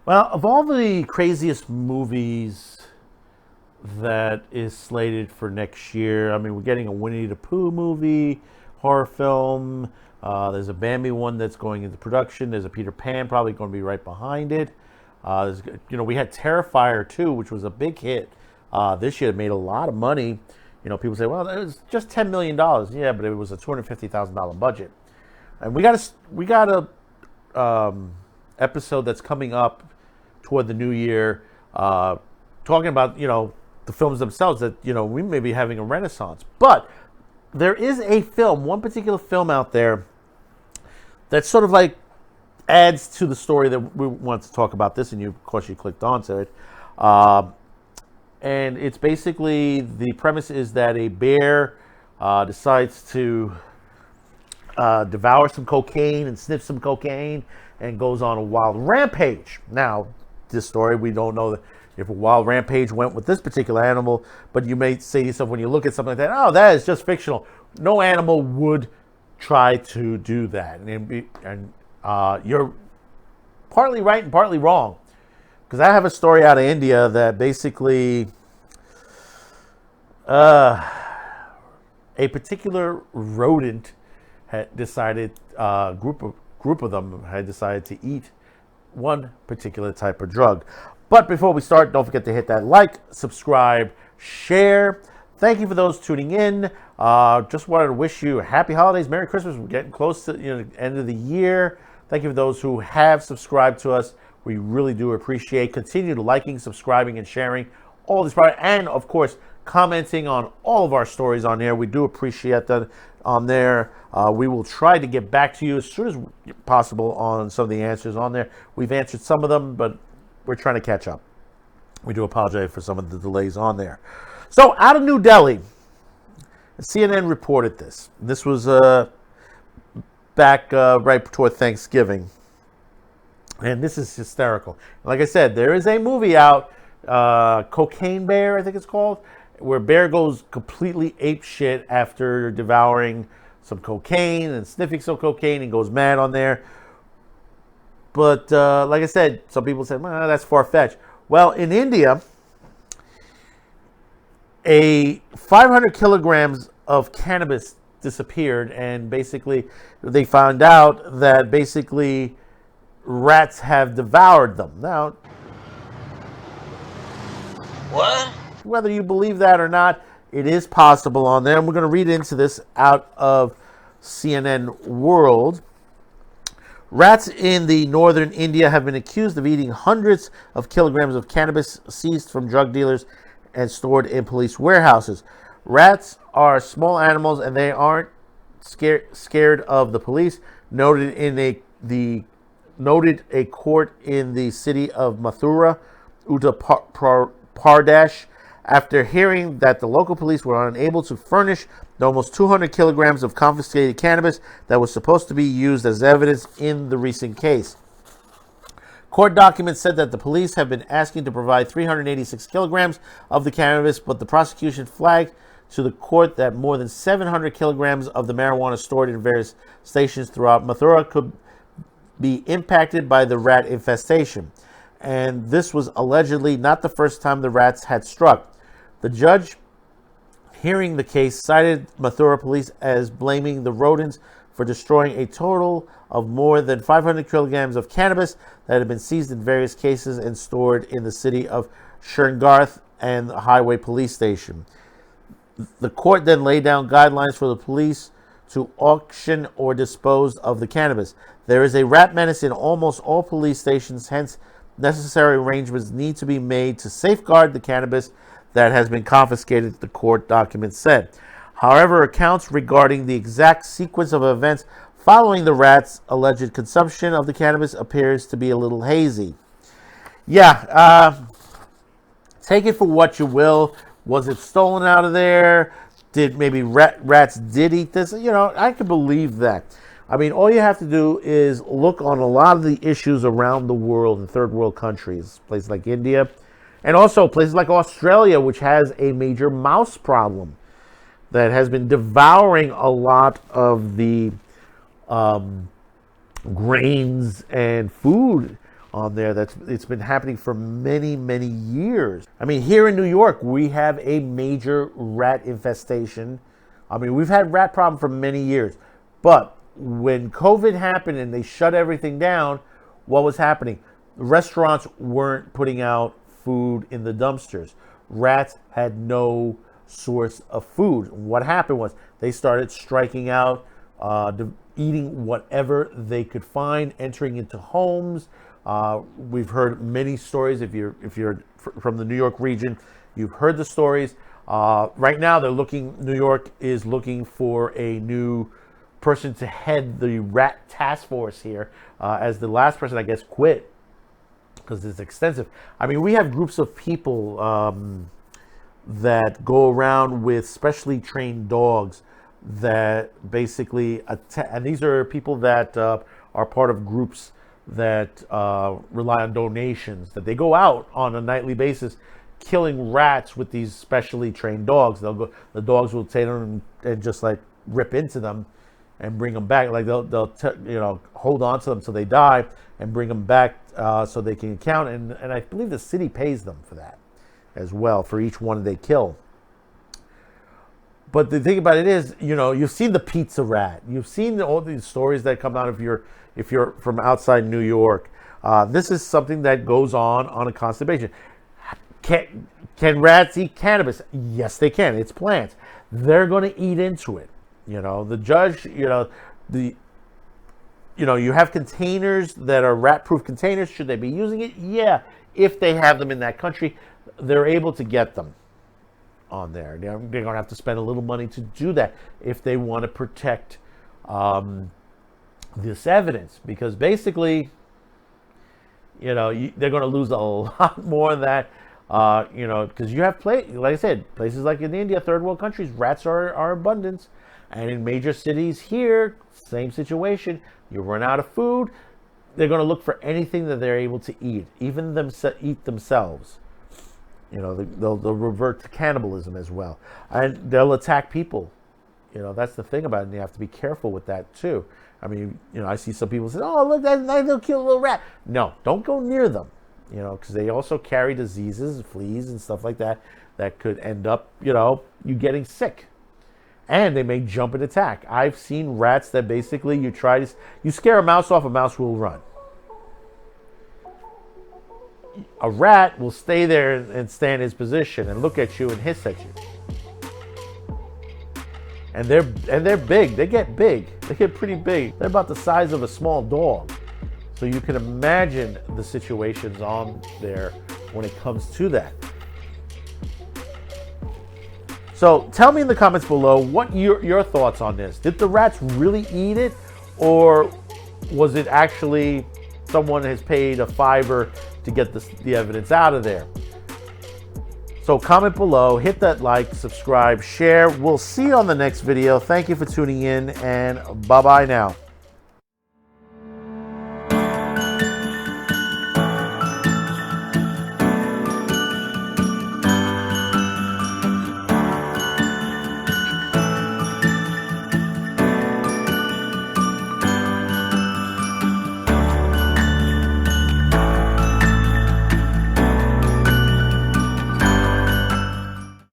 Well, of all the craziest movies that is slated for next year, I mean, we're getting a Winnie the Pooh movie, horror film. There's a Bambi one that's going into production. There's a Peter Pan probably going to be right behind it. We had Terrifier 2, which was a big hit this year. It made a lot of money. People say, well, it was just $10 million. Yeah, but it was a $250,000 budget. And we got a episode that's coming up toward the new year, talking about the films themselves that we may be having a renaissance. But there is a film, one particular film out there that sort of like adds to the story that we want to talk about this, and of course you clicked onto it. And it's basically, the premise is that a bear decides to devour some cocaine and sniff some cocaine and goes on a wild rampage. Now, this story, we don't know if a wild rampage went with this particular animal, but you may say to yourself when you look at something like that, oh, that is just fictional. No animal would try to do that. And you're partly right and partly wrong. Because I have a story out of India that basically a particular rodent had decided, group of them had decided to eat one particular type of drug. But before we start, don't forget to hit that like, subscribe, share. Thank you for those tuning in. Just wanted to wish you happy holidays, Merry Christmas. We're getting close to the end of the year. Thank you for those who have subscribed to us. We really do appreciate. Continue to liking, subscribing, and sharing all this product, and of course commenting on all of our stories on there. We do appreciate that on there. We will try to get back to you as soon as possible on some of the answers on there. We've answered some of them, but we're trying to catch up. We do apologize for some of the delays on there. So, out of New Delhi, CNN reported this. This was back right toward Thanksgiving. And this is hysterical. Like I said, there is a movie out, Cocaine Bear, I think it's called, where bear goes completely ape shit after devouring some cocaine and sniffing some cocaine and goes mad on there. But like I said, some people said, well, that's far-fetched. Well, in India, 500 kilograms of cannabis disappeared, and basically they found out that basically rats have devoured them. Now, What? whether you believe that or not, it is possible on there. And we're going to read into this out of CNN World. Rats in the northern India have been accused of eating hundreds of kilograms of cannabis seized from drug dealers and stored in police warehouses. Rats are small animals and they aren't scared of the police, noted a court in the city of Mathura, Uttar Pradesh, after hearing that the local police were unable to furnish the almost 200 kilograms of confiscated cannabis that was supposed to be used as evidence in the recent case. Court documents said that the police have been asking to provide 386 kilograms of the cannabis, but the prosecution flagged to the court that more than 700 kilograms of the marijuana stored in various stations throughout Mathura could be impacted by the rat infestation. And this was allegedly not the first time the rats had struck. The judge hearing the case cited Mathura police as blaming the rodents for destroying a total of more than 500 kilograms of cannabis that had been seized in various cases and stored in the city of Shergarth and the highway police station. The court then laid down guidelines for the police to auction or dispose of the cannabis. There is a rat menace in almost all police stations, hence necessary arrangements need to be made to safeguard the cannabis that has been confiscated, the court document said. However, accounts regarding the exact sequence of events following the rats' alleged consumption of the cannabis appears to be a little hazy. Take it for what you will. Was it stolen out of there? Did maybe rats did eat this? I can believe that. I mean, all you have to do is look on a lot of the issues around the world in third world countries, places like India, and also places like Australia, which has a major mouse problem that has been devouring a lot of the grains and food on there. It's been happening for many, many years. I mean, here in New York, we have a major rat infestation. I mean, we've had rat problem for many years, but when COVID happened and they shut everything down, what was happening? Restaurants weren't putting out food in the dumpsters. Rats had no source of food. What happened was they started striking out, eating whatever they could find, entering into homes. We've heard many stories. If you're from the New York region, you've heard the stories. Right now, New York is looking for a new person to head the rat task force here, as the last person, I guess, quit because it's extensive. I mean, we have groups of people that go around with specially trained dogs that basically attack, and these are people that are part of groups that rely on donations, that they go out on a nightly basis killing rats with these specially trained dogs. The dogs will take them and just like rip into them and bring them back. Like they'll hold on to them so they die and bring them back so they can count. And I believe the city pays them for that as well, for each one they kill. But the thing about it is, you've seen the pizza rat. You've seen all these stories that come out if you're from outside New York. This is something that goes on a constant basis. Can rats eat cannabis? Yes, they can. It's plants. They're going to eat into it. The judge, you have containers that are rat-proof containers. Should they be using it? Yeah. If they have them in that country, they're able to get them on there. They're going to have to spend a little money to do that if they want to protect this evidence, because basically, they're going to lose a lot more of that. Because you have like I said, places like in India, third world countries, rats are abundant, and in major cities here, same situation. You run out of food, they're going to look for anything that they're able to eat, even eat themselves. They'll revert to cannibalism as well, and they'll attack people. That's the thing about it, and you have to be careful with that too. I mean, I see some people say, "Oh, look, they'll kill a little rat." No, don't go near them. Because they also carry diseases, fleas, and stuff like that could end up, you getting sick. And they may jump and attack. I've seen rats that basically you scare a mouse off, a mouse will run. A rat will stay there and stay in his position and look at you and hiss at you. And they're big. They get big. They get pretty big. They're about the size of a small dog. So you can imagine the situations on there when it comes to that. So tell me in the comments below what your thoughts on this. Did the rats really eat it, or was it actually someone has paid a $5 to get the evidence out of there? So comment below, hit that like, subscribe, share. We'll see you on the next video. Thank you for tuning in, and bye-bye now.